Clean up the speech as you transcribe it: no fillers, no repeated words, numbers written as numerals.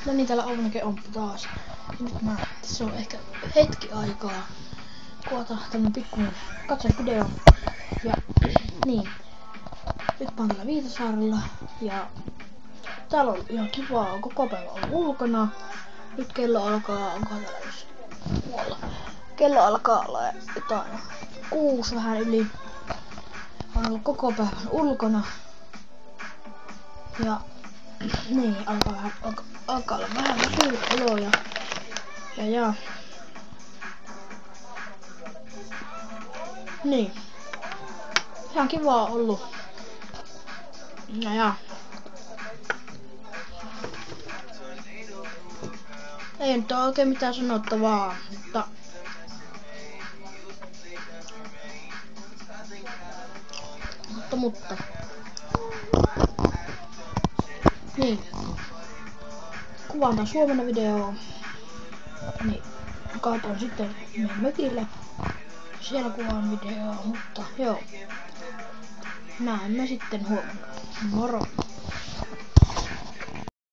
No niin, täällä Aurinke on taas. Nyt tässä on ehkä hetki aikaa kuvata tämmönen pikkuinen katsevideo. Ja niin, nyt mä oon täällä Viitasaarella ja täällä on ihan kivaa, koko päivä on ulkona. Nyt kello alkaa, onkohan täällä jos muualla. Kello alkaa olla jotain 6 vähän yli. On ollut koko päivän ulkona. Ja niin, alkaa olla vähän väsynyt olo ja niin. Ihan kivaa ollut. Ja. Ei nyt oo oikein mitään sanottavaa, mutta. Niin. Kuvaan taas huomenna videoa. Niin. Kaatoin sitten meidän mökille. Siellä kuvaan videoa, mutta joo. Näemme sitten huomenna. Moro!